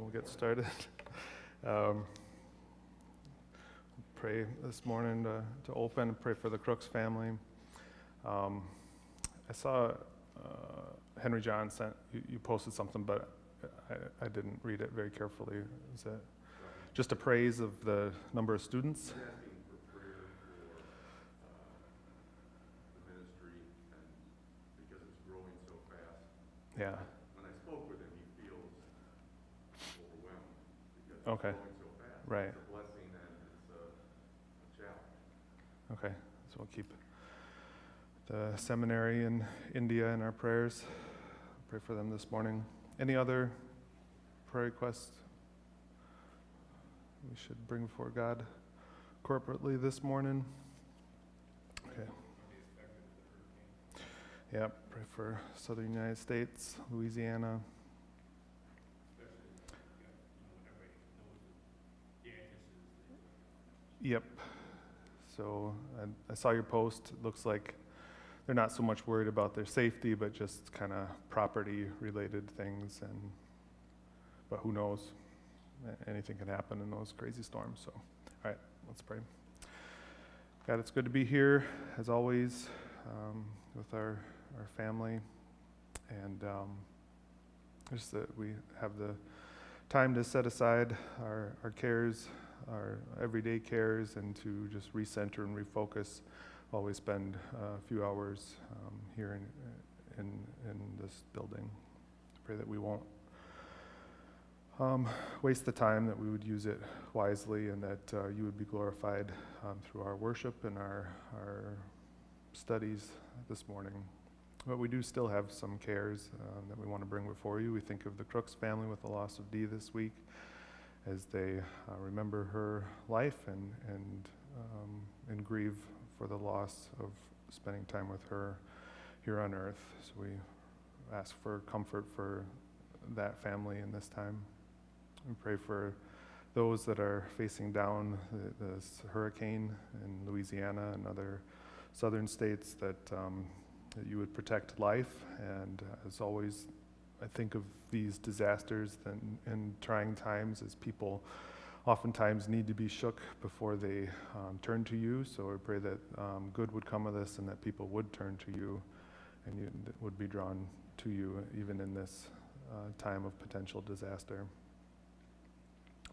we'll get started. Pray this morning to open, pray for the Crooks family. I saw Henry John sent, you posted something, but I didn't read it very carefully. Is it just a praise of the number of students? I'm asking for prayer for the ministry, and because it's growing so fast. Yeah. When I spoke with him, he feels overwhelmed because it's Okay. growing so fast. Right. It's a blessing and it's a challenge. Okay, so we'll keep the seminary in India in our prayers. Pray for them this morning. Any other prayer requests we should bring before God corporately this morning? Okay. Yeah, pray for Southern United States, Louisiana. Yep. So I saw your post. It looks like they're not so much worried about their safety, but just kind of property-related things. But who knows? Anything can happen in those crazy storms. So, all right, let's pray. God, it's good to be here, as always, with our family. And just that we have the time to set aside our cares, our everyday cares, and to just recenter and refocus while we spend a few hours here in this building. Pray that we won't waste the time, that we would use it wisely, and that you would be glorified through our worship and our studies this morning. But we do still have some cares that we want to bring before you. We think of the Crooks family with the loss of Dee this week, as they remember her life and grieve for the loss of spending time with her here on earth. So we ask for comfort for that family in this time. We pray for those that are facing down this hurricane in Louisiana and other southern states, that you would protect life. And as always, I think of these disasters in trying times as people oftentimes need to be shook before they turn to you. So I pray that good would come of this, and that people would turn to you, and you would be drawn to you even in this time of potential disaster.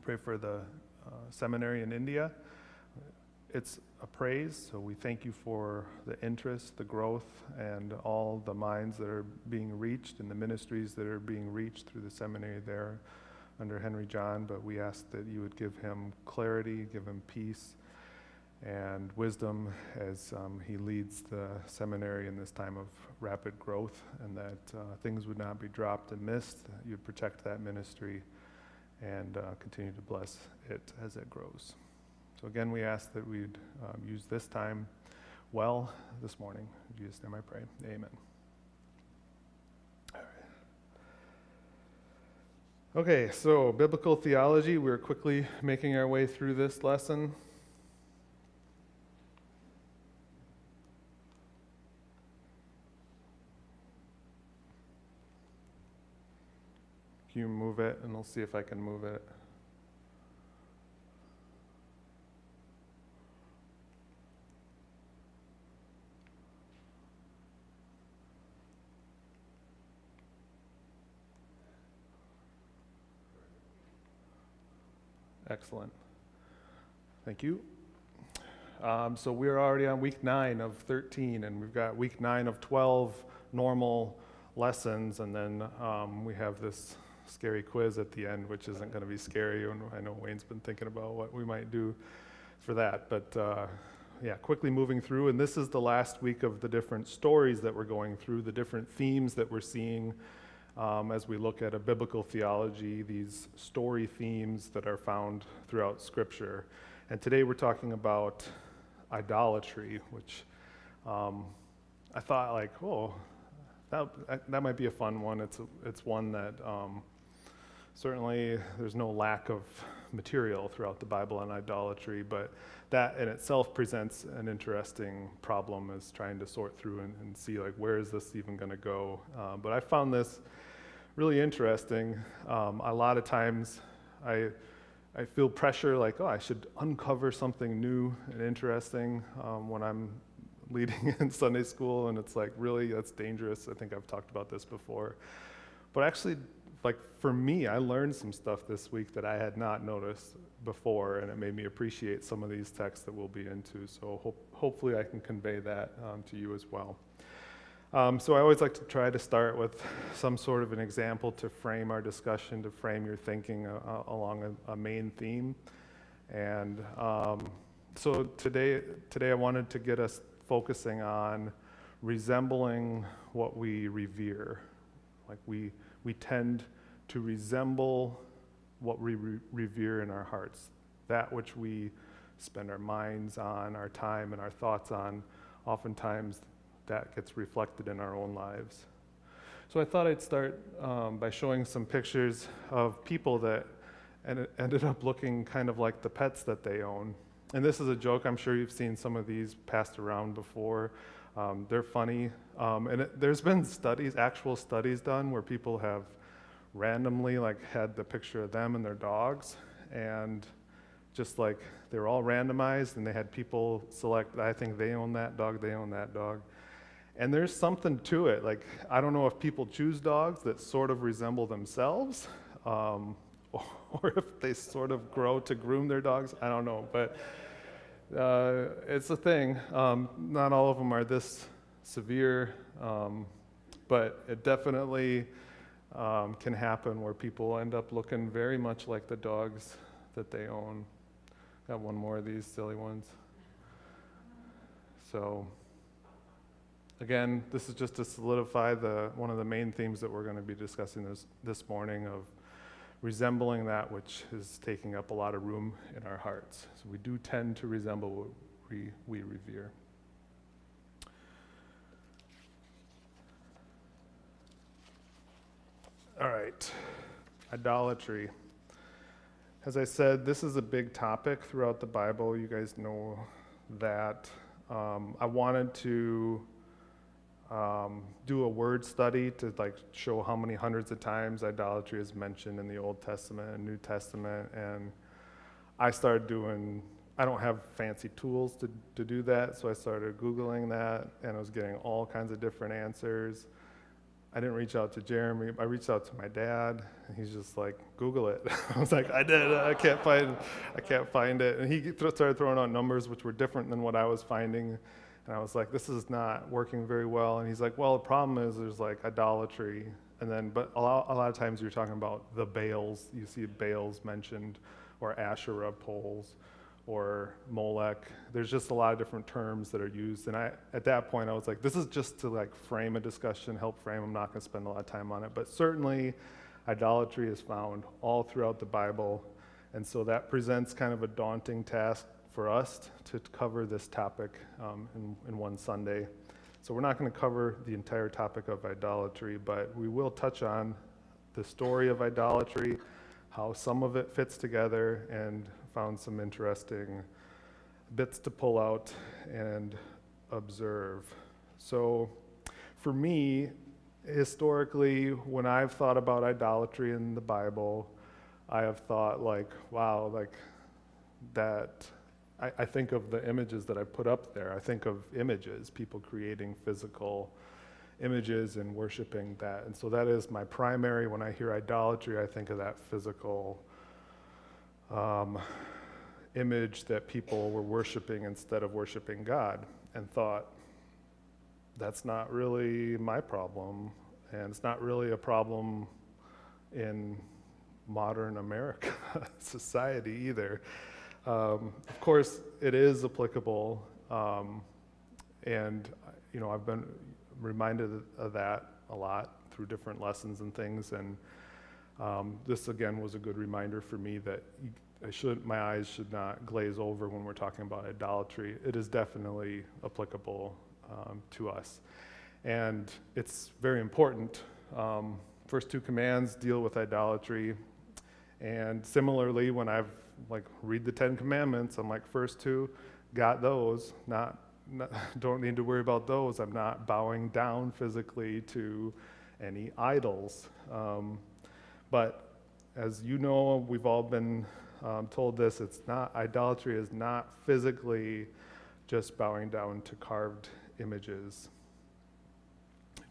Pray for the seminary in India. It's a praise, so we thank you for the interest, the growth, and all the minds that are being reached and the ministries that are being reached through the seminary there under Henry John. But we ask that you would give him clarity, give him peace and wisdom as he leads the seminary in this time of rapid growth, and that things would not be dropped and missed. You'd protect that ministry and continue to bless it as it grows. So again, we ask that we'd use this time well this morning. In Jesus' name I pray. Amen. All right. Okay, so biblical theology. We're quickly making our way through this lesson. Can you move it? And I'll see if I can move it. Excellent. Thank you. So we're already on week 9 of 13, and we've got week 9 of 12 normal lessons, and then we have this scary quiz at the end, which isn't going to be scary. And I know Wayne's been thinking about what we might do for that. But yeah, quickly moving through, and this is the last week of the different stories that we're going through, the different themes that we're seeing as we look at a biblical theology, these story themes that are found throughout Scripture. And today we're talking about idolatry, which I thought, like, oh, that might be a fun one. It's one that certainly there's no lack of material throughout the Bible on idolatry, but that in itself presents an interesting problem as trying to sort through and see, like, where is this even going to go? But I found this really interesting. A lot of times I feel pressure like, oh, I should uncover something new and interesting when I'm leading in Sunday school, and it's like, really, that's dangerous. I think I've talked about this before. But actually, like for me, I learned some stuff this week that I had not noticed before, and it made me appreciate some of these texts that we'll be into. So hopefully I can convey that to you as well. So I always like to try to start with some sort of an example to frame our discussion, to frame your thinking along a main theme. And so today I wanted to get us focusing on resembling what we revere. Like we tend to resemble what we revere in our hearts, that which we spend our minds on, our time and our thoughts on. Oftentimes that gets reflected in our own lives. So I thought I'd start by showing some pictures of people that ended up looking kind of like the pets that they own. And this is a joke. I'm sure you've seen some of these passed around before. They're funny. There's been actual studies done where people have randomly had the picture of them and their dogs, and just like they were all randomized, and they had people select, I think they own that dog, they own that dog. And there's something to it. Like, I don't know if people choose dogs that sort of resemble themselves, or if they sort of grow to groom their dogs. I don't know, but it's a thing. Not all of them are this severe, but it definitely can happen where people end up looking very much like the dogs that they own. Got one more of these silly ones. So again, this is just to solidify one of the main themes that we're going to be discussing this morning, of resembling that which is taking up a lot of room in our hearts. So we do tend to resemble what we revere. All right, idolatry. As I said, this is a big topic throughout the Bible. You guys know that. I wanted to do a word study to show how many hundreds of times idolatry is mentioned in the Old Testament and New Testament, and I don't have fancy tools to do that, so I started Googling that, and I was getting all kinds of different answers. I didn't reach out to Jeremy. I reached out to my dad, and he's just like, Google it. I was like, I did. I can't find it. And he started throwing out numbers which were different than what I was finding. And I was like, this is not working very well. And he's like, well, the problem is there's idolatry. But a lot of times you're talking about the Baals. You see Baals mentioned, or Asherah poles, or Molech. There's just a lot of different terms that are used. And at that point, I was like, this is just to frame a discussion, help frame. I'm not going to spend a lot of time on it. But certainly, idolatry is found all throughout the Bible. And so that presents kind of a daunting task for us to cover this topic in one Sunday. So we're not going to cover the entire topic of idolatry, but we will touch on the story of idolatry, how some of it fits together, and found some interesting bits to pull out and observe. So for me, historically, when I've thought about idolatry in the Bible, I have thought wow, that I think of the images that I put up there. I think of images, people creating physical images and worshiping that. And so that is my primary, when I hear idolatry, I think of that physical image that people were worshiping instead of worshiping God, and thought, that's not really my problem, and it's not really a problem in modern America society either. Of course, it is applicable, and I've been reminded of that a lot through different lessons and things, and this again was a good reminder for me that my eyes should not glaze over when we're talking about idolatry. It is definitely applicable to us, and it's very important. First two commands deal with idolatry, and similarly, when I've read the 10 Commandments, I'm like, first two, got those, not don't need to worry about those. I'm not bowing down physically to any idols. But as you know, we've all been told this, idolatry is not physically just bowing down to carved images.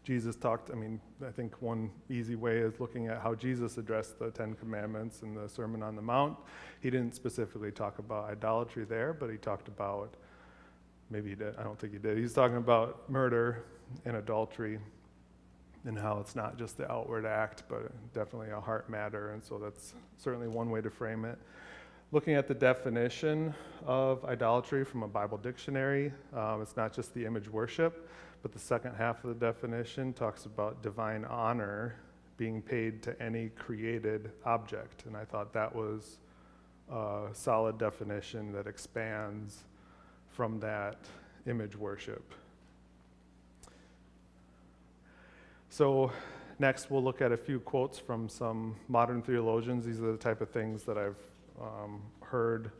Jesus talked, I think one easy way is looking at how Jesus addressed the Ten Commandments in the Sermon on the Mount. He didn't specifically talk about idolatry there, but he talked about, maybe he did, I don't think he did. He's talking about murder and adultery and how it's not just the outward act, but definitely a heart matter, and so that's certainly one way to frame it. Looking at the definition of idolatry from a Bible dictionary, it's not just the image worship, but the second half of the definition talks about divine honor being paid to any created object. And I thought that was a solid definition that expands from that image worship. So next we'll look at a few quotes from some modern theologians. These are the type of things that I've heard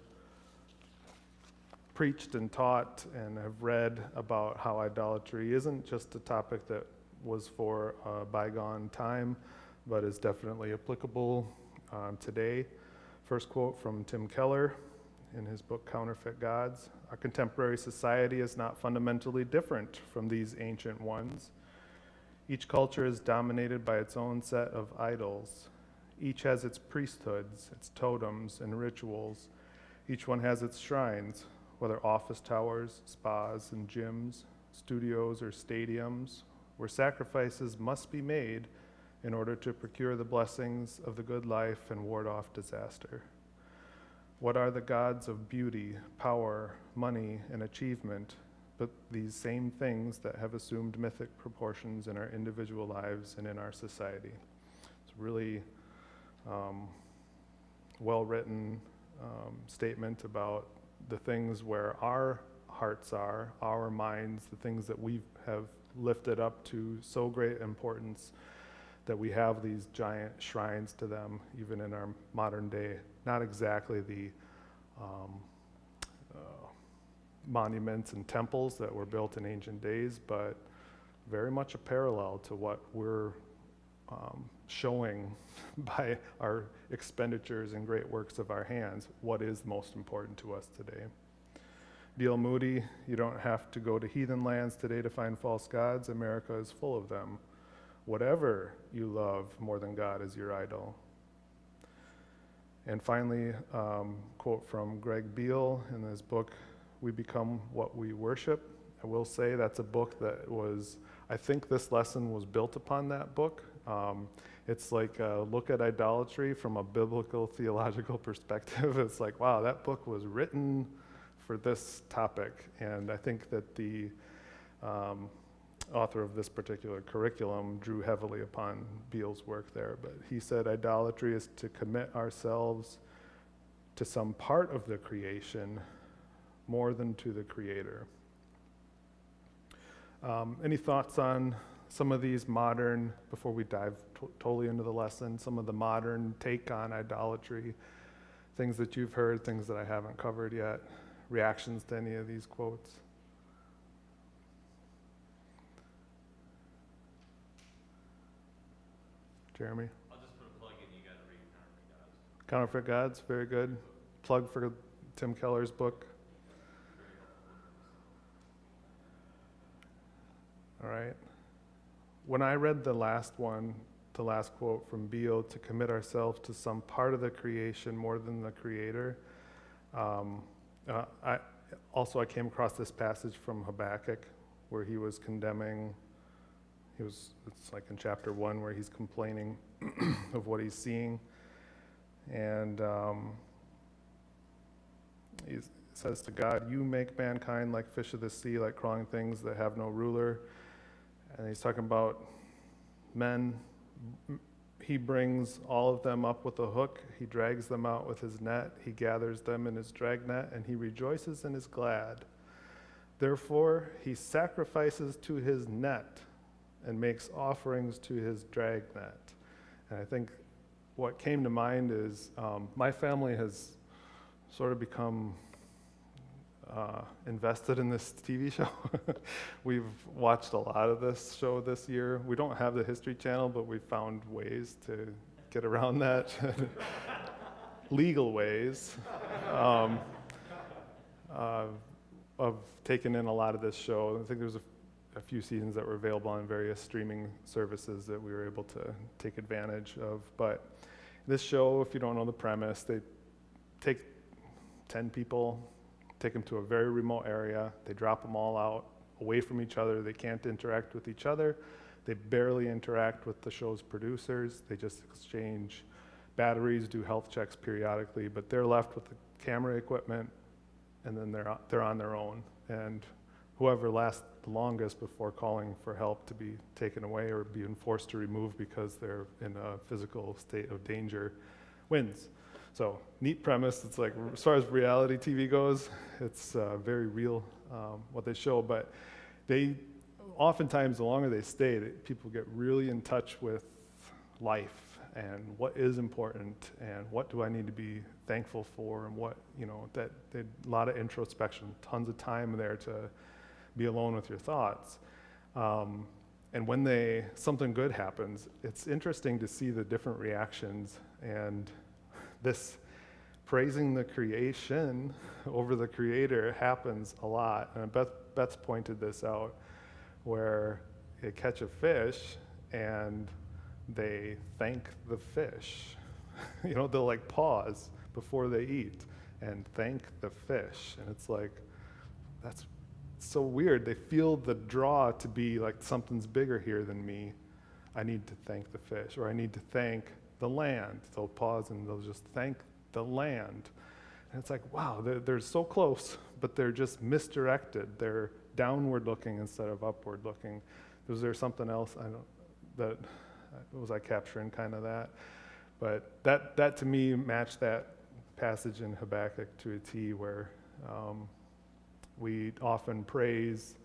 preached and taught and have read about how idolatry isn't just a topic that was for a bygone time, but is definitely applicable today. First quote from Tim Keller in his book, Counterfeit Gods. Our contemporary society is not fundamentally different from these ancient ones. Each culture is dominated by its own set of idols. Each has its priesthoods, its totems, and rituals. Each one has its shrines, whether office towers, spas and gyms, studios or stadiums, where sacrifices must be made in order to procure the blessings of the good life and ward off disaster. What are the gods of beauty, power, money, and achievement, but these same things that have assumed mythic proportions in our individual lives and in our society? It's really well-written statement about the things where our hearts are, our minds, the things that we have lifted up to so great importance that we have these giant shrines to them, even in our modern day. Not exactly the monuments and temples that were built in ancient days, but very much a parallel to what we're showing by our expenditures and great works of our hands, what is most important to us today. D.L. Moody, you don't have to go to heathen lands today to find false gods. America is full of them. Whatever you love more than God is your idol. And finally, quote from Greg Beale in his book, We Become What We Worship. I will say that's a book that I think this lesson was built upon that book. It's like a look at idolatry from a biblical theological perspective. It's like, wow, that book was written for this topic. And I think that the author of this particular curriculum drew heavily upon Beale's work there. But he said idolatry is to commit ourselves to some part of the creation more than to the Creator. Any thoughts on some of these modern, before we dive totally into the lesson, some of the modern take on idolatry, things that you've heard, things that I haven't covered yet, reactions to any of these quotes? Jeremy? I'll just put a plug in, you gotta read Counterfeit Gods. Counterfeit Gods, very good. Plug for Tim Keller's book. All right. When I read the last quote from Beale, to commit ourselves to some part of the creation more than the Creator, I came across this passage from Habakkuk where he was condemning, it's like in chapter 1 where he's complaining of what he's seeing. And he says to God, you make mankind like fish of the sea, like crawling things that have no ruler. And he's talking about men. He brings all of them up with a hook. He drags them out with his net. He gathers them in his dragnet, and he rejoices and is glad. Therefore, he sacrifices to his net and makes offerings to his dragnet. And I think what came to mind is my family has sort of become invested in this TV show. We've watched a lot of this show this year. We don't have the History Channel, but we found ways to get around that, legal ways, of taking in a lot of this show. I think there's a few seasons that were available on various streaming services that we were able to take advantage of. But this show, if you don't know the premise, they take 10 people, take them to a very remote area, they drop them all out away from each other. They can't interact with each other. They barely interact with the show's producers. They just exchange batteries, do health checks periodically, but they're left with the camera equipment, and then they're on their own. And whoever lasts the longest before calling for help to be taken away or being forced to remove because they're in a physical state of danger wins. So, neat premise. It's like, as far as reality TV goes, it's very real, what they show, but they, oftentimes, the longer they stay, people get really in touch with life and what is important and what do I need to be thankful for, and what, that a lot of introspection, tons of time there to be alone with your thoughts. And when something good happens, it's interesting to see the different reactions, and this praising the creation over the creator happens a lot. And Beth's pointed this out, where they catch a fish and they thank the fish. They'll like pause before they eat and thank the fish. And it's like, that's so weird. They feel the draw to be like, something's bigger here than me. I need to thank the fish, or I need to thank the land. They'll pause and they'll just thank the land. And it's like, wow, they're so close, but they're just misdirected. They're downward looking instead of upward looking. Was there something else was I capturing kind of that? But that to me matched that passage in Habakkuk to a T, where we often praise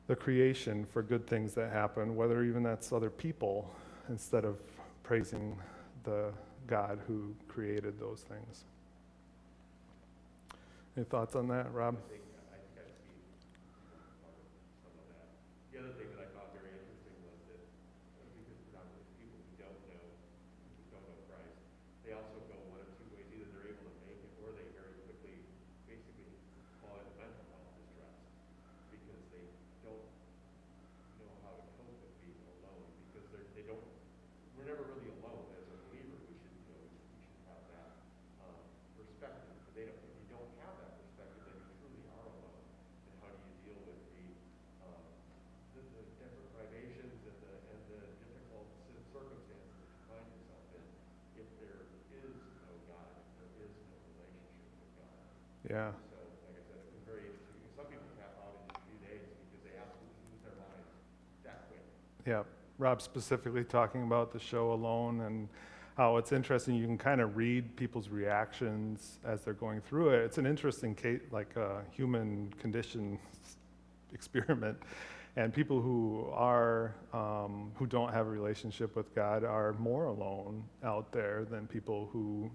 the creation for good things that happen, whether even that's other people, instead of praising the God who created those things. Any thoughts on that, Rob? I think I've seen some of that. The other thing that I found very interesting was that, because predominantly people who don't know Christ, they also go one of two ways. Either they're able to make it, or they very quickly basically fall into mental health distress because they don't know how to cope with being alone, because they don't. We're never really alone as a believer. We should have that perspective. But if you don't have that perspective, then you truly are alone. And how do you deal with the different privations and the difficult circumstances that you find yourself in if there is no God, if there is no relationship with God? Yeah. So, like I said, it was very interesting. Some people tap out in just a few days because they absolutely lose their minds that quick. Yeah. Rob specifically talking about the show Alone, and how it's interesting. You can kind of read people's reactions as they're going through it. It's an interesting case, like a human condition experiment. And people who don't have a relationship with God are more alone out there than people who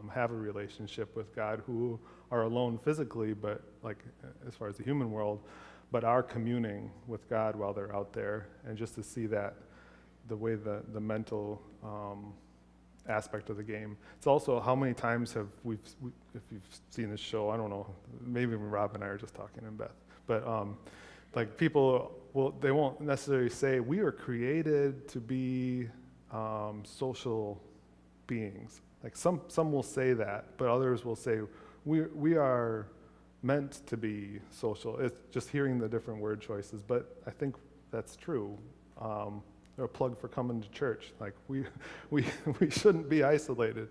have a relationship with God, who are alone physically, but like as far as the human world, but are communing with God while they're out there. And just to see that, the way the mental aspect of the game. It's also, how many times if you've seen this show, I don't know, maybe Rob and I are just talking in Beth, but like people they won't necessarily say we are created to be social beings. Like some will say that, but others will say we are meant to be social. It's just hearing the different word choices, but I think that's true. A plug for coming to church. Like we shouldn't be isolated.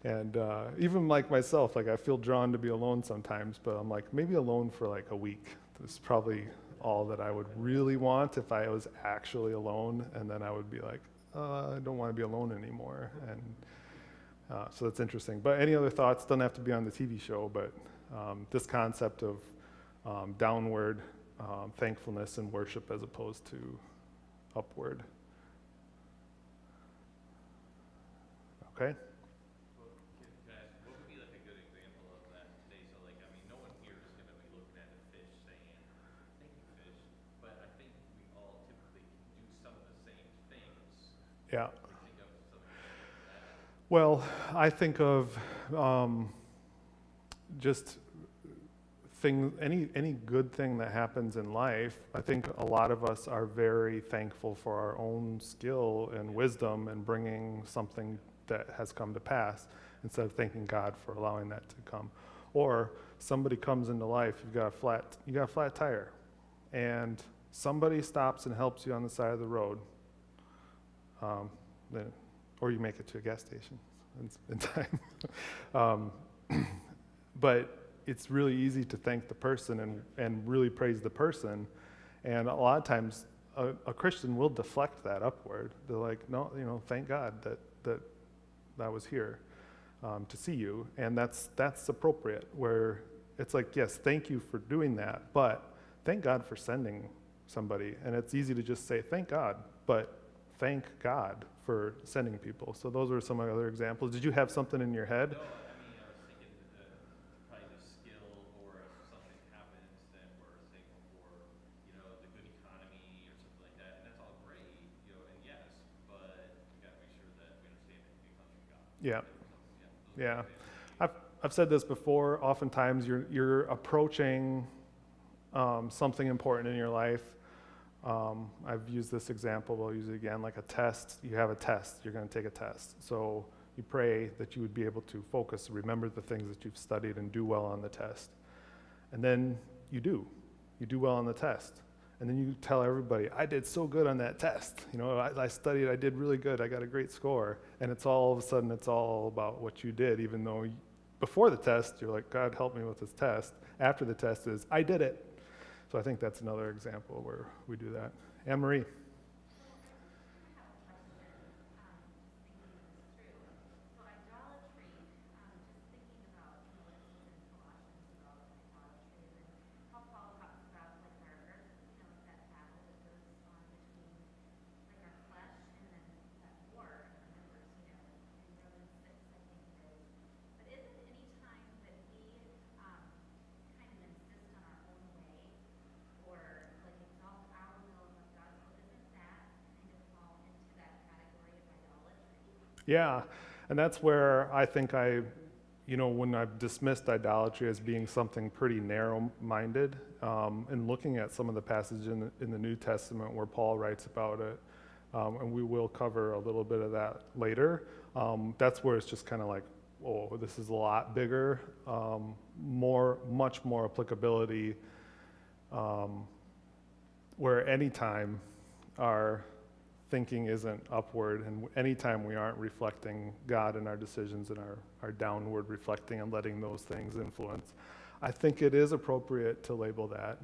And even like myself, like I feel drawn to be alone sometimes, but I'm like, maybe alone for like a week. That's probably all that I would really want if I was actually alone, and then I would be like, I don't want to be alone anymore. And so that's interesting. But any other thoughts? Doesn't have to be on the TV show, but this concept of downward thankfulness and worship as opposed to upward. Okay? Can I ask, what would be like a good example of that today? So like, I mean, no one Yeah. Think of something like that. Well, I think of just any good thing that happens in life. I think a lot of us are very thankful for our own skill and wisdom in bringing something that has come to pass, instead of thanking God for allowing that to come. Or somebody comes into life, you got a flat tire, and somebody stops and helps you on the side of the road. Or you make it to a gas station in time. But it's really easy to thank the person and really praise the person. And a lot of times a Christian will deflect that upward. They're like, no, thank God that I was here to see you. And that's appropriate, where it's like, yes, thank you for doing that, but thank God for sending somebody. And it's easy to just say, thank God, but thank God for sending people. So those are some other examples. Did you have something in your head? No, I was thinking probably a skill, or if something happens, then we're thankful for, the good economy or something like that, and that's all great, and yes, but we gotta make sure that we understand that it comes from God. Yeah. Yeah. Those I've said this before. Oftentimes you're approaching something important in your life. I've used this example, but I'll use it again, like a test. You have a test, you're going to take a test. So you pray that you would be able to focus, remember the things that you've studied, and do well on the test. And then you do well on the test. And then you tell everybody, I did so good on that test. I studied, I did really good, I got a great score. And it's all of a sudden, it's all about what you did, even though before the test, you're like, God, help me with this test. After the test is, I did it. So I think that's another example where we do that. Anne-Marie. Yeah, and that's where I think when I've dismissed idolatry as being something pretty narrow-minded, and looking at some of the passages in the New Testament where Paul writes about it, and we will cover a little bit of that later, that's where it's just kind of like, oh, this is a lot bigger, much more applicability, where anytime our thinking isn't upward, and anytime we aren't reflecting God in our decisions and our downward reflecting and letting those things influence, I think it is appropriate to label that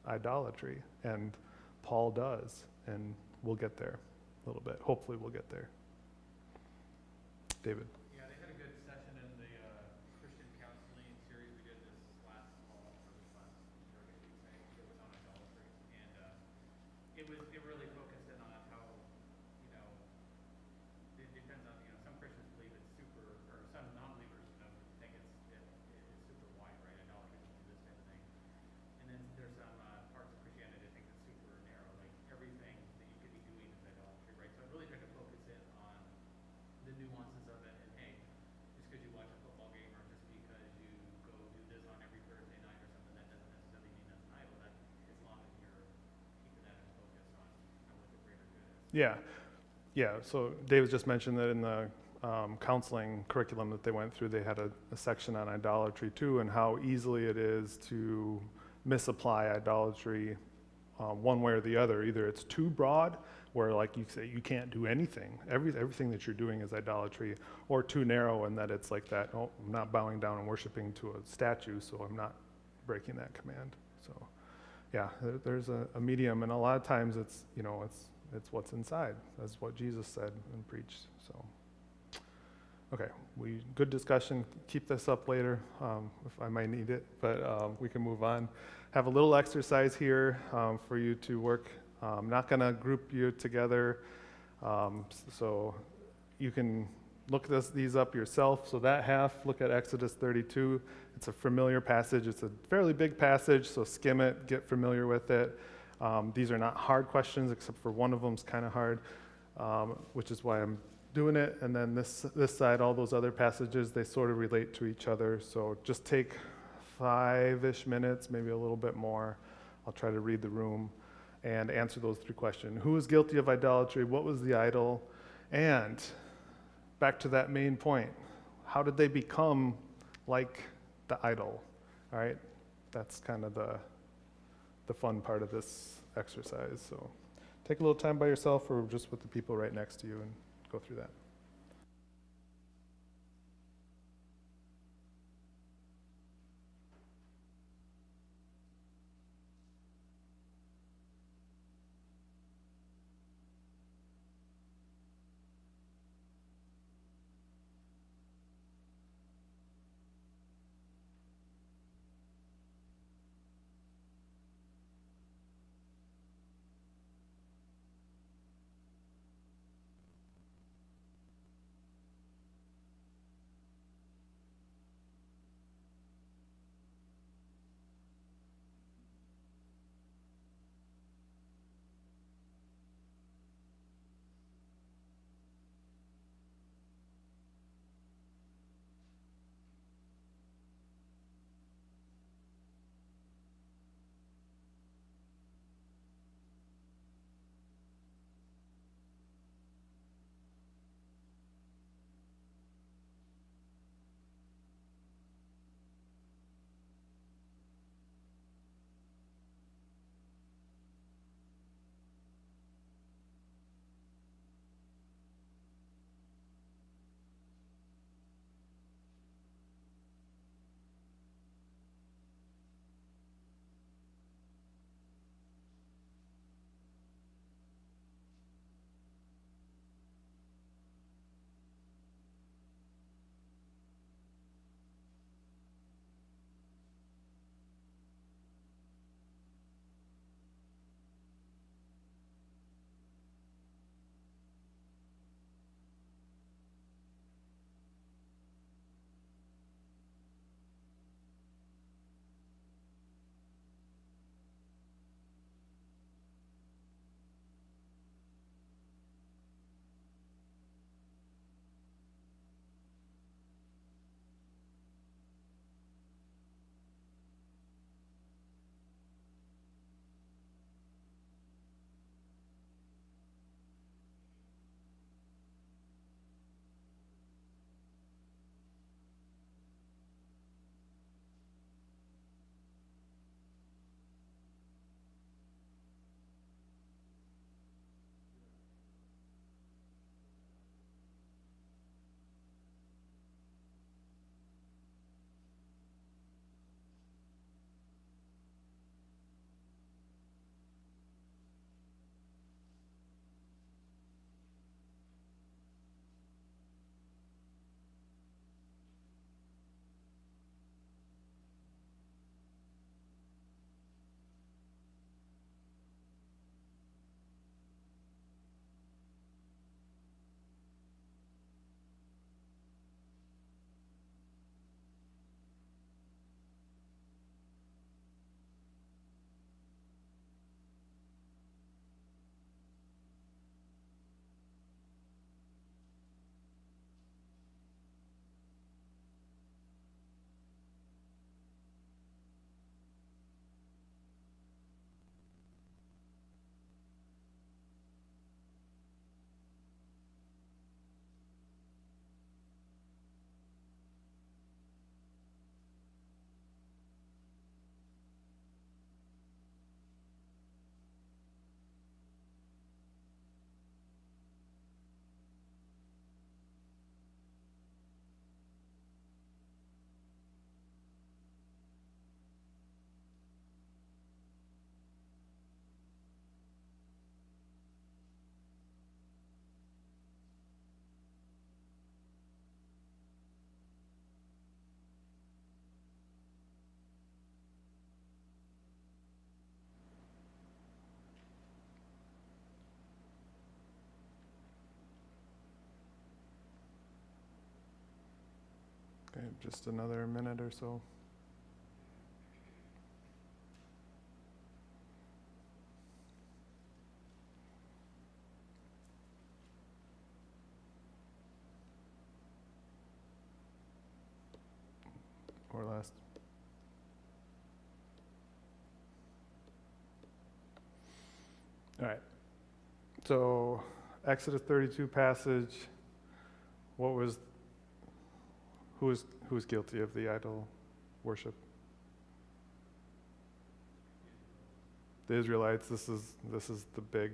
idolatry. And Paul does, and we'll get there a little bit. Hopefully we'll get there. David. Yeah, they had a good session in the Christian counseling series we did this last fall, or this last year, I guess you'd say. It was on idolatry, and it really focused in on how, it depends on, some Christians believe it's super, or some non-believers, think it's super wide, right? Idolatry is only this type of thing. And then there's some parts of Christianity that think it's super narrow, like everything that you could be doing is idolatry, right? So I really tried to focus in on the nuances of it, and hey, just because you watch a football game, or just because you go do this on every Thursday night or something, that doesn't necessarily mean that's an idol. That, as long as you're keeping that in focus on what the greater good is. Yeah, so David just mentioned that in the counseling curriculum that they went through, they had a section on idolatry too, and how easily it is to misapply idolatry one way or the other. Either it's too broad, where like you say you can't do anything, everything that you're doing is idolatry, or too narrow in that it's like that, oh, I'm not bowing down and worshiping to a statue, so I'm not breaking that command. So yeah, there's a medium, and a lot of times it's what's inside. That's what Jesus said and preached. So okay, good discussion. Keep this up later if I might need it, but we can move on. Have a little exercise here for you to work. I'm not going to group you together, so you can look these up yourself. So that half, look at Exodus 32. It's a familiar passage. It's a fairly big passage, so skim it, get familiar with it. These are not hard questions, except for one of them is kind of hard. which is why I'm doing it. And then this side, all those other passages, they sort of relate to each other. So just take 5-ish minutes, maybe a little bit more. I'll try to read the room and answer those 3 questions. Who is guilty of idolatry? What was the idol? And back to that main point, how did they become like the idol? All right, that's kind of the fun part of this exercise. So take a little time by yourself or just with the people right next to you and go through that. Okay, just another minute or so. rest. All right. So Exodus 32 passage, who was guilty of the idol worship? The Israelites. This is the big,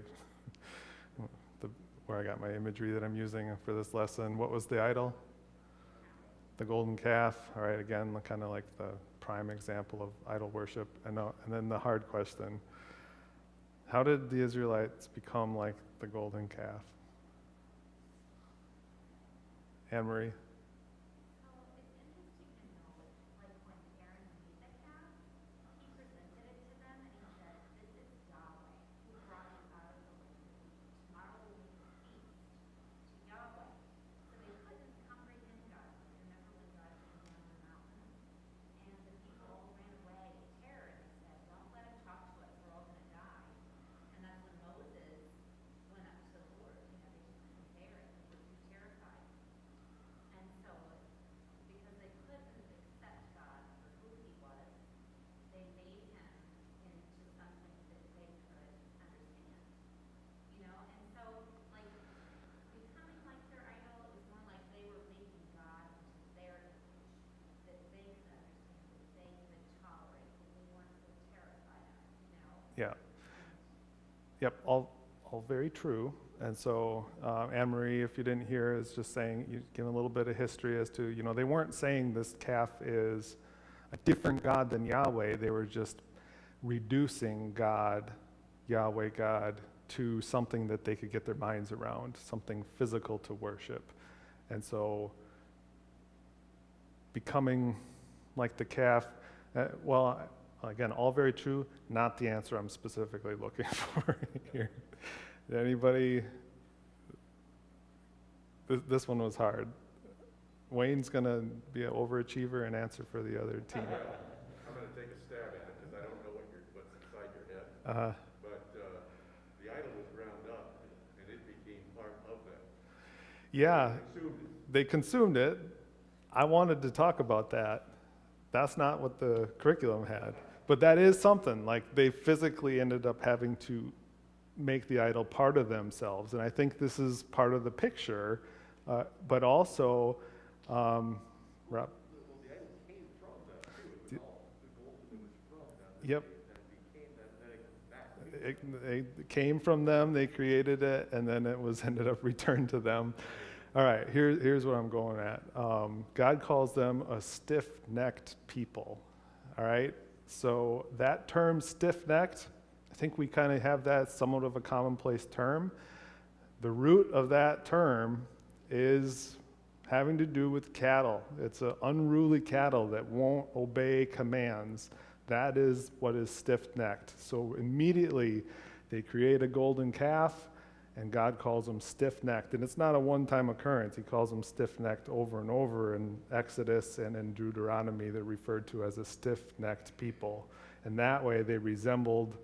where I got my imagery that I'm using for this lesson. What was the idol? The golden calf. All right, again, kind of like the prime example of idol worship. And then the hard question: how did the Israelites become like the golden calf? Anne Marie. So it's interesting to note, like when Aaron made the calf, he presented it to them and he said, "This is Yahweh who brought you out of the land of Egypt. Tomorrow will make a feast to Yahweh." So they couldn't comprehend God. Remember when God came down the mountain and the people all ran away in terror and they said, "Don't let him talk to us, we're all going to die." And that's when Moses went up to the Lord. They just couldn't bear it. They were too terrified. And so, because they couldn't accept God for who he was, they made him into something that they could understand. And so, like, becoming like their idol is more like they were making God into their image, that they could understand, that they could tolerate, that they weren't so terrified of, Yeah. Yep. All very true. And so, Anne Marie, if you didn't hear, is just saying, you give a little bit of history as to, they weren't saying this calf is a different God than Yahweh. They were just reducing God, Yahweh God, to something that they could get their minds around, something physical to worship. And so, becoming like the calf, again, all very true, not the answer I'm specifically looking for here. Anybody? This one was hard. Wayne's going to be an overachiever and answer for the other team. I'm going to take a stab at it because I don't know what's inside your head. But the idol was ground up and it became part of them. Yeah, They consumed it. they consumed it. I wanted to talk about that. That's not what the curriculum had. But that is something, like they physically ended up having to make the idol part of themselves. And I think this is part of the picture, but also, Rob? Well, the idol came from them too. It was all the gold that was from them. Yep. That became that back. It came from them, they created it, and then it was ended up returned to them. All right, here's what I'm going at. God calls them a stiff-necked people. All right, so that term stiff-necked, I think we kind of have that somewhat of a commonplace term. The root of that term is having to do with cattle. It's an unruly cattle that won't obey commands. That is what is stiff-necked. So immediately they create a golden calf, and God calls them stiff-necked. And it's not a one-time occurrence. He calls them stiff-necked over and over in Exodus and in Deuteronomy. They're referred to as a stiff-necked people. And that way they resembled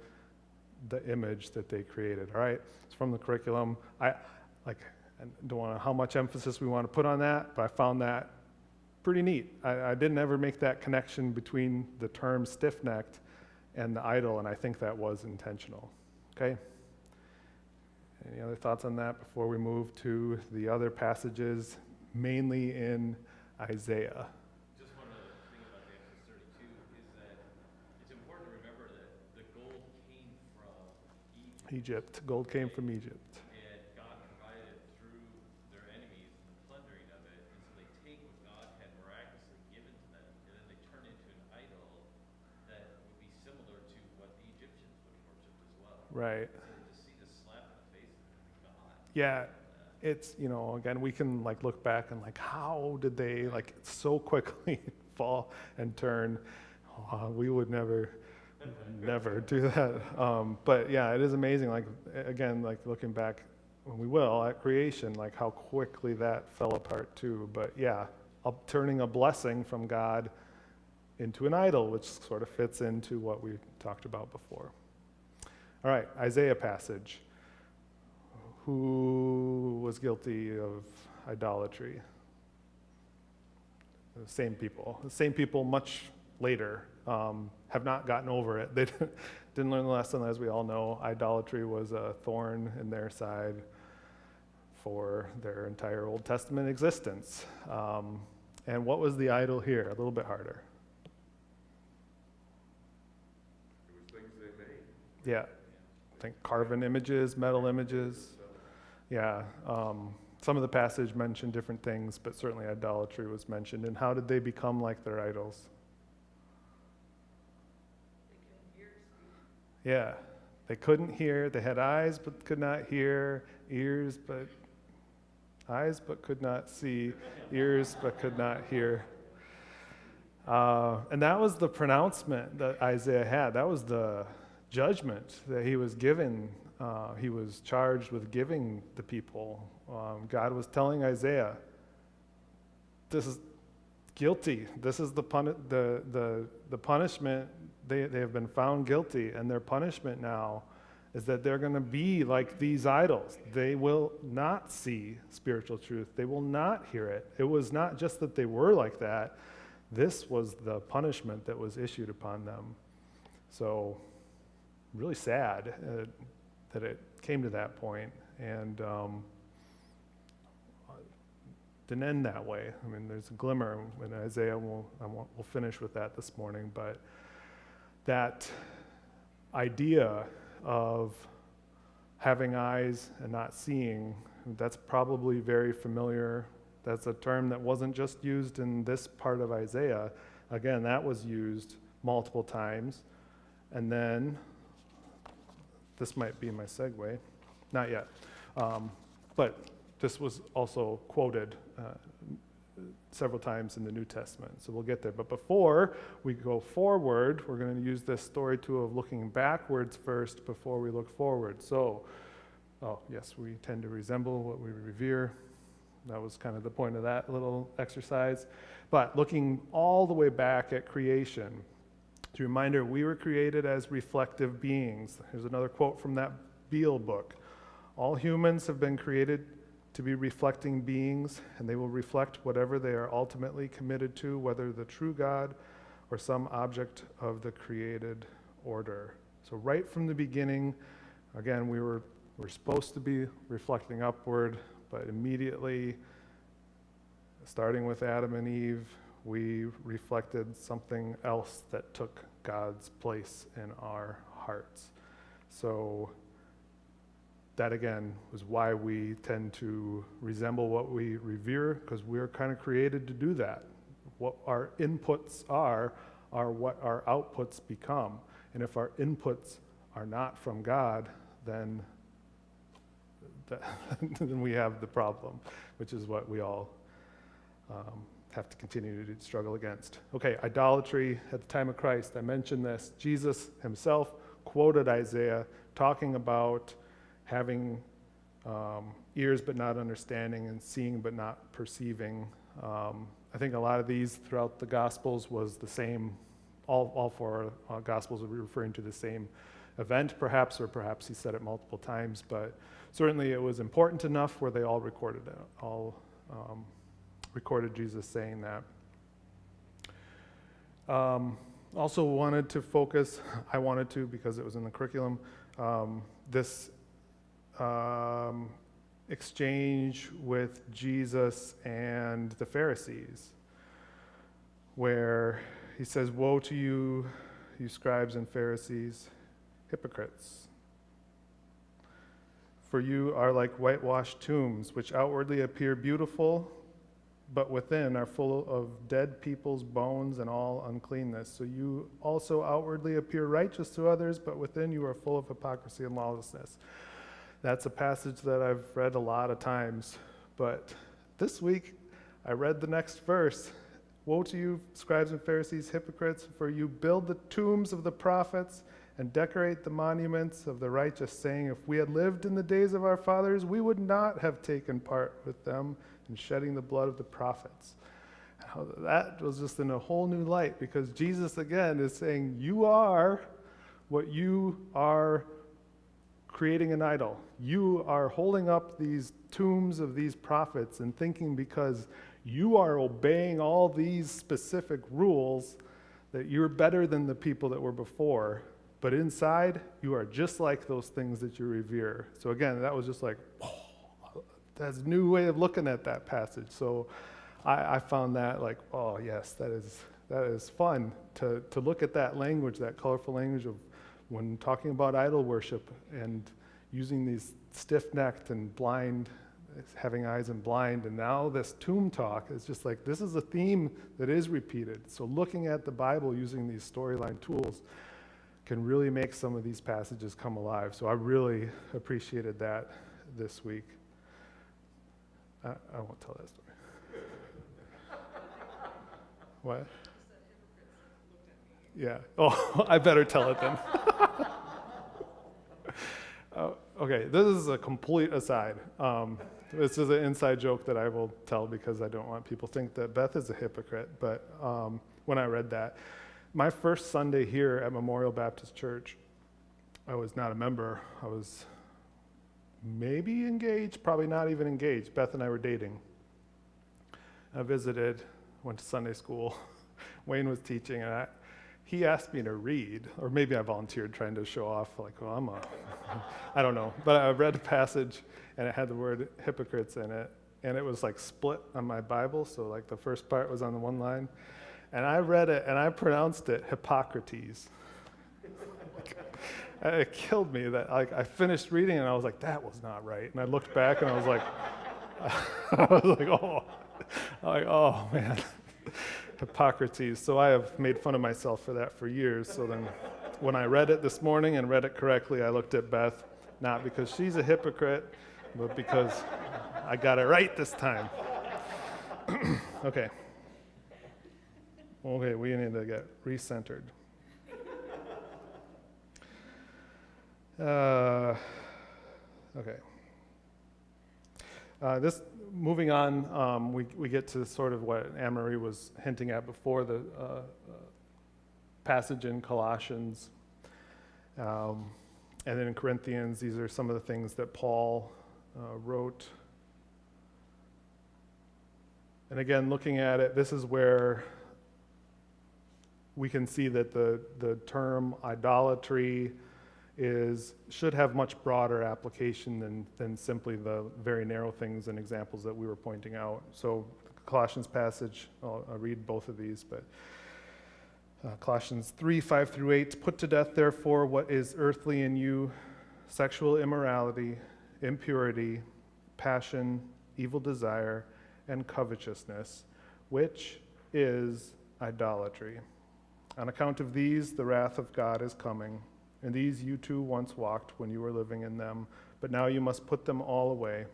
the image that they created. All right, it's from the curriculum. I don't know how much emphasis we want to put on that, but I found that pretty neat. I didn't ever make that connection between the term stiff-necked and the idol, and I think that was intentional. Okay? Any other thoughts on that before we move to the other passages, mainly in Isaiah? Just one other thing about Exodus 32 is that it's important to remember that the gold came from Egypt. Gold came from Egypt. And God provided it through their enemies and the plundering of it. And so they take what God had miraculously given to them, and then they turn it into an idol that would be similar to what the Egyptians would worship as well. Right. So to see the slap in the face of God. Yeah, it's, again, we can look back and how did they so quickly fall and turn? We would never do that. But yeah, it is amazing. Again, looking back, when we will at creation, how quickly that fell apart too. But yeah, turning a blessing from God into an idol, which sort of fits into what we talked about before. All right, Isaiah passage. Who was guilty of idolatry? The same people much later have not gotten over it. They didn't learn the lesson, as we all know. Idolatry was a thorn in their side for their entire Old Testament existence. And what was the idol here? A little bit harder. It was things they made. Yeah. I think carven images, metal images. Yeah. Some of the passage mentioned different things, but certainly idolatry was mentioned. And how did they become like their idols? Yeah. They couldn't hear. They had eyes but could not hear, eyes but could not see, ears but could not hear. And that was the pronouncement that Isaiah had. That was the judgment that he was given. He was charged with giving the people. God was telling Isaiah, this is guilty. This is the punishment. They have been found guilty, and their punishment now is that they're going to be like these idols. They will not see spiritual truth. They will not hear it. It was not just that they were like that. This was the punishment that was issued upon them. So, really sad that it came to that point, and didn't end that way. I mean, there's a glimmer in Isaiah. We'll finish with that this morning, but that idea of having eyes and not seeing, that's probably very familiar. That's a term that wasn't just used in this part of Isaiah. Again, that was used multiple times. And then, this might be my segue. Not yet. But this was also quoted several times in the New Testament. So we'll get there. But before we go forward, we're going to use this story tool of looking backwards first before we look forward. So, yes, we tend to resemble what we revere. That was kind of the point of that little exercise. But looking all the way back at creation, it's a reminder we were created as reflective beings. Here's another quote from that Beale book. All humans have been created to be reflecting beings, and they will reflect whatever they are ultimately committed to, whether the true God or some object of the created order. So right from the beginning, again, we're supposed to be reflecting upward, but immediately, starting with Adam and Eve, we reflected something else that took God's place in our hearts. So that, again, was why we tend to resemble what we revere, because we're kind of created to do that. What our inputs are what our outputs become. And if our inputs are not from God, then we have the problem, which is what we all have to continue to struggle against. Okay, idolatry at the time of Christ. I mentioned this. Jesus himself quoted Isaiah talking about having ears but not understanding and seeing but not perceiving. I think a lot of these throughout the Gospels was the same. All four Gospels are referring to the same event, perhaps, or perhaps he said it multiple times, but certainly it was important enough where they all recorded it, recorded Jesus saying that. Also wanted to focus, I wanted to because it was in the curriculum, this exchange with Jesus and the Pharisees, where he says, "Woe to you, you scribes and Pharisees, hypocrites! For you are like whitewashed tombs, which outwardly appear beautiful, but within are full of dead people's bones and all uncleanness. So you also outwardly appear righteous to others, but within you are full of hypocrisy and lawlessness." That's a passage that I've read a lot of times, but this week I read the next verse. "Woe to you, scribes and Pharisees, hypocrites, for you build the tombs of the prophets and decorate the monuments of the righteous, saying, if we had lived in the days of our fathers, we would not have taken part with them in shedding the blood of the prophets." That was just in a whole new light, because Jesus, again, is saying, you are what you are creating an idol. You are holding up these tombs of these prophets and thinking because you are obeying all these specific rules, that you're better than the people that were before, but inside, you are just like those things that you revere. So again, that was just like, that's a new way of looking at that passage. So I found that like, oh yes, that is fun to look at that language, that colorful language of when talking about idol worship and using these stiff-necked and blind, having eyes and blind, and now this tomb talk is just like, this is a theme that is repeated. So looking at the Bible using these storyline tools can really make some of these passages come alive. So I really appreciated that this week. I won't tell that story. What? Yeah. Oh, I better tell it then. Okay, this is a complete aside. This is an inside joke that I will tell because I don't want people to think that Beth is a hypocrite. But when I read that, my first Sunday here at Memorial Baptist Church, I was not a member. I was maybe engaged, probably not even engaged. Beth and I were dating. I visited, went to Sunday school. Wayne was teaching, and he asked me to read, or maybe I volunteered trying to show off, like, well, I don't know. But I read a passage, and it had the word hypocrites in it, and it was like split on my Bible, so like the first part was on the one line, and I read it, and I pronounced it Hippocrates. It killed me that like I finished reading, and I was like, that was not right. And I looked back, and I was like, oh man. Hippocrates. So I have made fun of myself for that for years. So then when I read it this morning and read it correctly, I looked at Beth, not because she's a hypocrite, but because I got it right this time. Okay, we need to get recentered. Okay. Moving on, we get to sort of what Anne-Marie was hinting at before, the passage in Colossians. And then in Corinthians, these are some of the things that Paul wrote. And again, looking at it, this is where we can see that the term idolatry should have much broader application than simply the very narrow things and examples that we were pointing out. So the Colossians passage, I'll read both of these, but Colossians 3:5-8, put to death therefore what is earthly in you, sexual immorality, impurity, passion, evil desire, and covetousness, which is idolatry. On account of these, the wrath of God is coming. And these you too once walked when you were living in them, but now you must put them all away: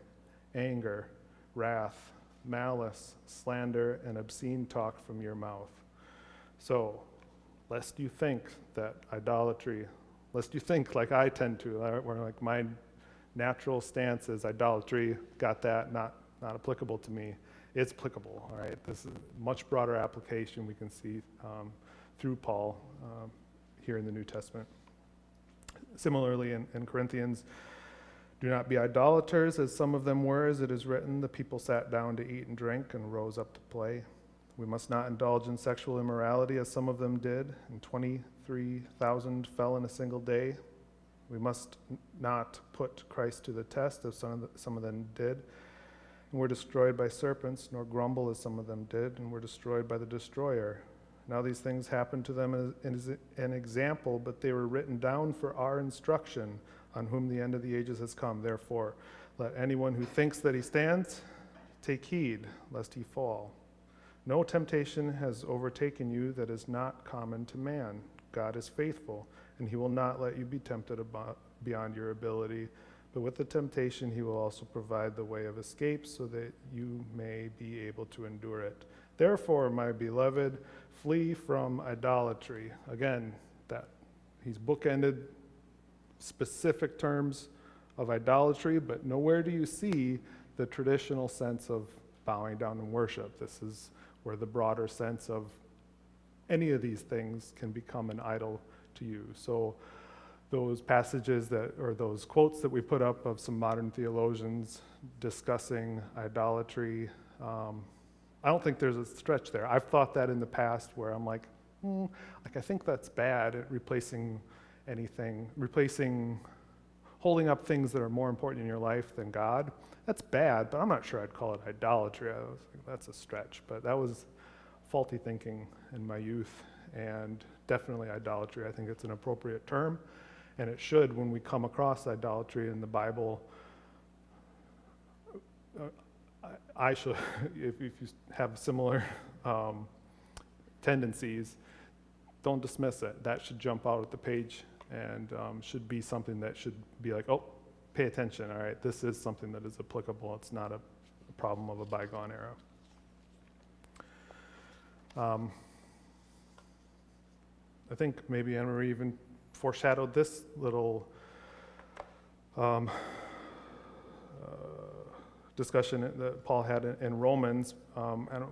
anger, wrath, malice, slander, and obscene talk from your mouth. So, lest you think that idolatry, lest you think like I tend to, where like my natural stance is idolatry, got that, not applicable to me. It's applicable, all right? This is a much broader application we can see through Paul here in the New Testament. Similarly, in Corinthians, do not be idolaters, as some of them were, as it is written, the people sat down to eat and drink and rose up to play. We must not indulge in sexual immorality, as some of them did, and 23,000 fell in a single day. We must not put Christ to the test, as some of them did, and were destroyed by serpents, nor grumble, as some of them did, and were destroyed by the destroyer. Now these things happened to them as an example, but they were written down for our instruction, on whom the end of the ages has come. Therefore, let anyone who thinks that he stands take heed, lest he fall. No temptation has overtaken you that is not common to man. God is faithful, and he will not let you be tempted beyond your ability. But with the temptation, he will also provide the way of escape, so that you may be able to endure it. Therefore, my beloved, flee from idolatry. Again, that he's bookended specific terms of idolatry, but nowhere do you see the traditional sense of bowing down in worship. This is where the broader sense of any of these things can become an idol to you. So those passages or those quotes that we put up of some modern theologians discussing idolatry, I don't think there's a stretch there. I've thought that in the past where I'm like I think that's bad at replacing holding up things that are more important in your life than God. That's bad, but I'm not sure I'd call it idolatry. I was like, that's a stretch, but that was faulty thinking in my youth, and definitely idolatry. I think it's an appropriate term, and it should, when we come across idolatry in the Bible, I should, if you have similar tendencies, don't dismiss it. That should jump out at the page and should be something that should be like, oh, pay attention, all right, this is something that is applicable. It's not a problem of a bygone era. I think maybe Anne-Marie even foreshadowed this little discussion that Paul had in Romans.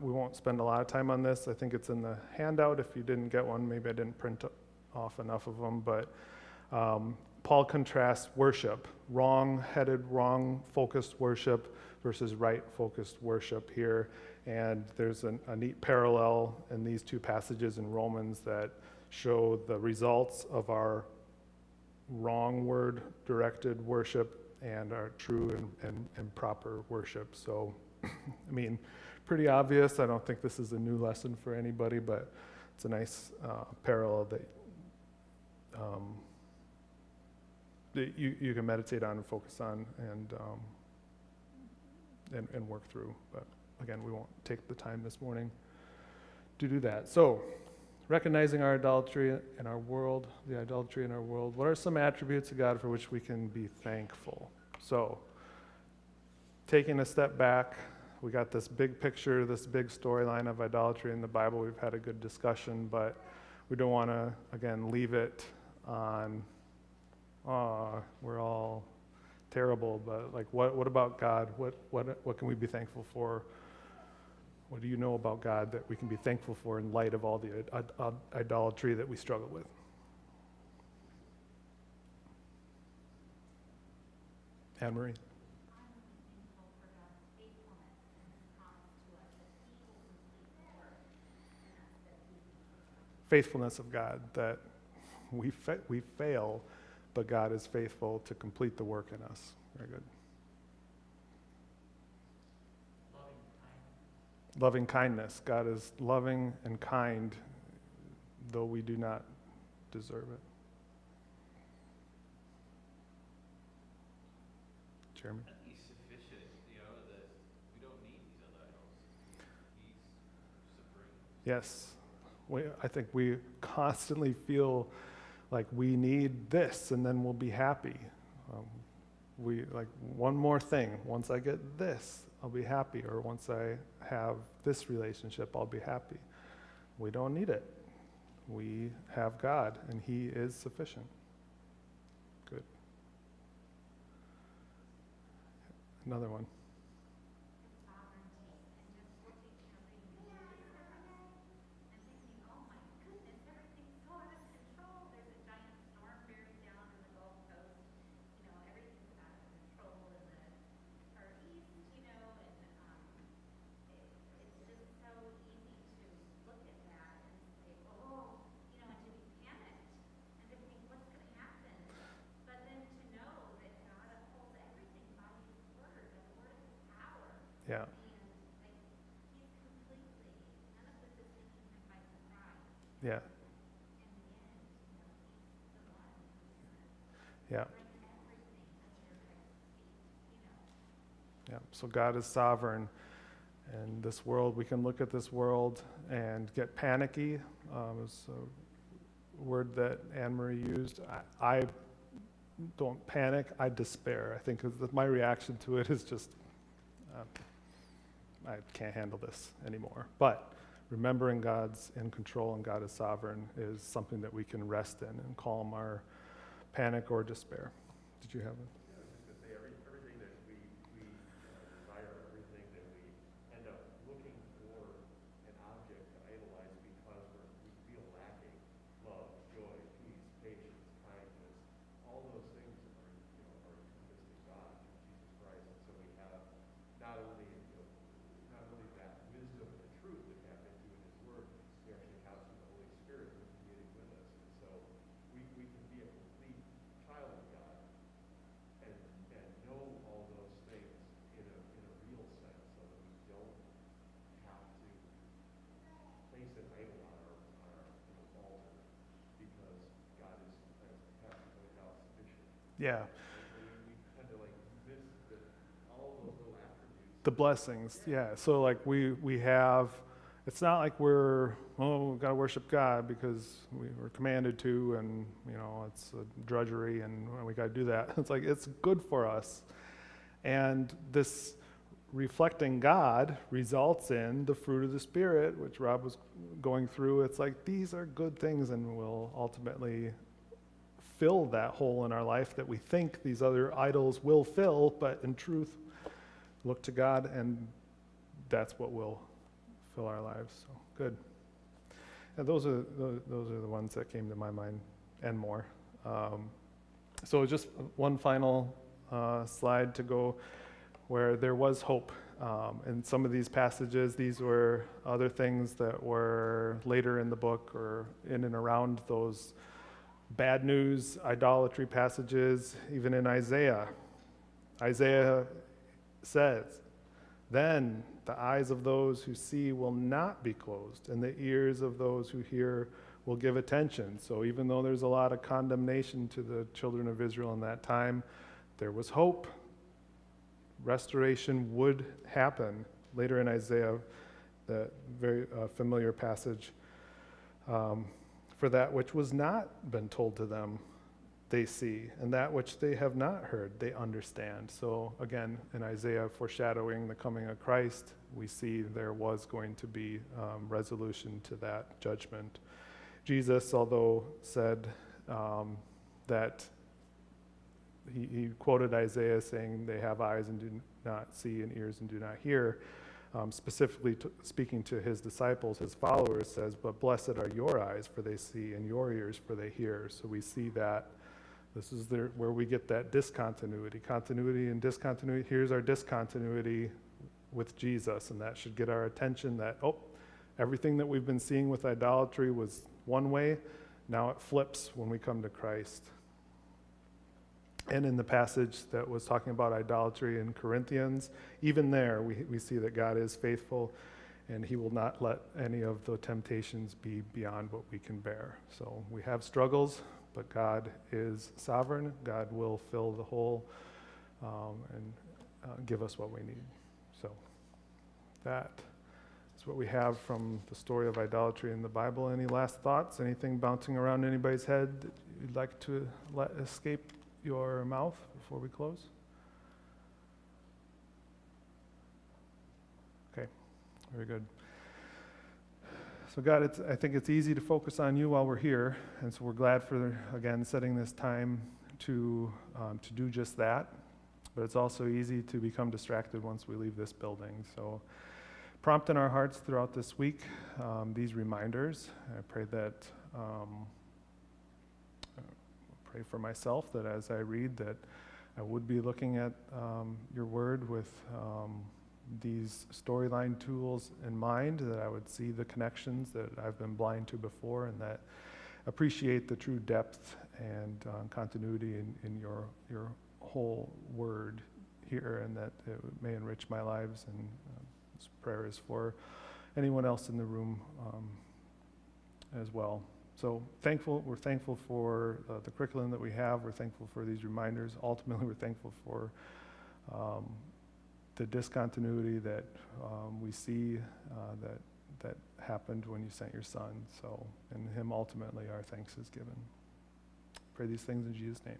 We won't spend a lot of time on this. I think it's in the handout. If you didn't get one, maybe I didn't print off enough of them, but Paul contrasts worship, wrong-headed, wrong-focused worship versus right-focused worship here. And there's a neat parallel in these two passages in Romans that show the results of our wrong word-directed worship and our true and proper worship. So, I mean, pretty obvious. I don't think this is a new lesson for anybody, but it's a nice parallel that you can meditate on and focus on and work through. But again, we won't take the time this morning to do that. So, recognizing our idolatry in our world, the idolatry in our world, what are some attributes of God for which we can be thankful? So, taking a step back, we got this big picture, this big storyline of idolatry in the Bible. We've had a good discussion, but we don't want to, again, leave it on, we're all terrible, but like, what about God? What can we be thankful for? What do you know about God that we can be thankful for in light of all the idolatry that we struggle with? Anne-Marie? I'm thankful for God's faithfulness and His promise to us that He will complete the work in us that He began. Faithfulness of God, that we fail, but God is faithful to complete the work in us. Very good. Loving kindness. God is loving and kind, though we do not deserve it. Jeremy? He's sufficient, that we don't need these other idols. He's supreme. Yes. I think we constantly feel like we need this, and then we'll be happy. We like one more thing. Once I get this, I'll be happy. Or once I have this relationship, I'll be happy. We don't need it. We have God, and He is sufficient. Good. Another one. Sovereignty and just looking and reading and thinking, oh my goodness, everything's so out of control. There's a giant storm bearing down in the Gulf Coast. Everything's out of control in the Far East, and it's just so easy to look at that and say, oh, and to be panicked and to think, what's going to happen? But then to know that God upholds everything by His word, the word of His power. Yeah. And He's completely, none of this is taking Him by surprise. Yeah. In the end, He's the one who's Yeah. bring everything under His feet. Yeah. So God is sovereign. And this world, we can look at this world and get panicky. It's a word that Anne-Marie used. I don't panic, I despair. I think my reaction to it is just, I can't handle this anymore. But remembering God's in control and God is sovereign is something that we can rest in and calm our panic or despair. Did you have it? Yeah, I was just going to say, everything that we desire, everything that we end up looking for an object to idolize because we feel lacking love, joy, peace, patience, kindness, all those things are encompassed in God, in Jesus Christ. And so we have not only that wisdom and Yeah. We kind of like miss all those little attributes. The blessings, yeah. So like we have, it's not like we've got to worship God because we were commanded to, and it's a drudgery and we got to do that. It's like it's good for us, and this reflecting God results in the fruit of the Spirit, which Rob was going through. It's like these are good things, and will ultimately fill that hole in our life that we think these other idols will fill, but in truth, look to God, and that's what will fill our lives. So good. And those are the ones that came to my mind, and more. So just one final slide to go, where there was hope. In some of these passages, these were other things that were later in the book or in and around those bad news, idolatry passages, even in Isaiah. Isaiah says, "Then the eyes of those who see will not be closed, and the ears of those who hear will give attention." So even though there's a lot of condemnation to the children of Israel in that time, there was hope. Restoration would happen. Later in Isaiah, the very familiar passage, for that which was not been told to them, they see, and that which they have not heard, they understand. So again, in Isaiah foreshadowing the coming of Christ, we see there was going to be resolution to that judgment. Jesus, although said that he quoted Isaiah saying they have eyes and do not see, and ears and do not hear, specifically speaking to his disciples, his followers, says, "But blessed are your eyes, for they see, and your ears, for they hear." So we see that this is where we get that discontinuity. Continuity and discontinuity. Here's our discontinuity with Jesus, and that should get our attention that, everything that we've been seeing with idolatry was one way, now it flips when we come to Christ. And in the passage that was talking about idolatry in Corinthians, even there we see that God is faithful, and he will not let any of the temptations be beyond what we can bear. So we have struggles, but God is sovereign. God will fill the hole and give us what we need. So that is what we have from the story of idolatry in the Bible. Any last thoughts? Anything bouncing around anybody's head that you'd like to let escape your mouth before we close? Okay, very good. So God, I think it's easy to focus on you while we're here, and so we're glad for, again, setting this time to do just that. But it's also easy to become distracted once we leave this building. So prompt in our hearts throughout this week these reminders. I pray that pray for myself that as I read that I would be looking at your word with these storyline tools in mind, that I would see the connections that I've been blind to before, and that appreciate the true depth and continuity in your whole word here, and that it may enrich my lives. And this prayer is for anyone else in the room as well. So we're thankful for the curriculum that we have. We're thankful for these reminders. Ultimately, we're thankful for the discontinuity that we see that happened when you sent your son. So in him, ultimately, our thanks is given. Pray these things in Jesus' name.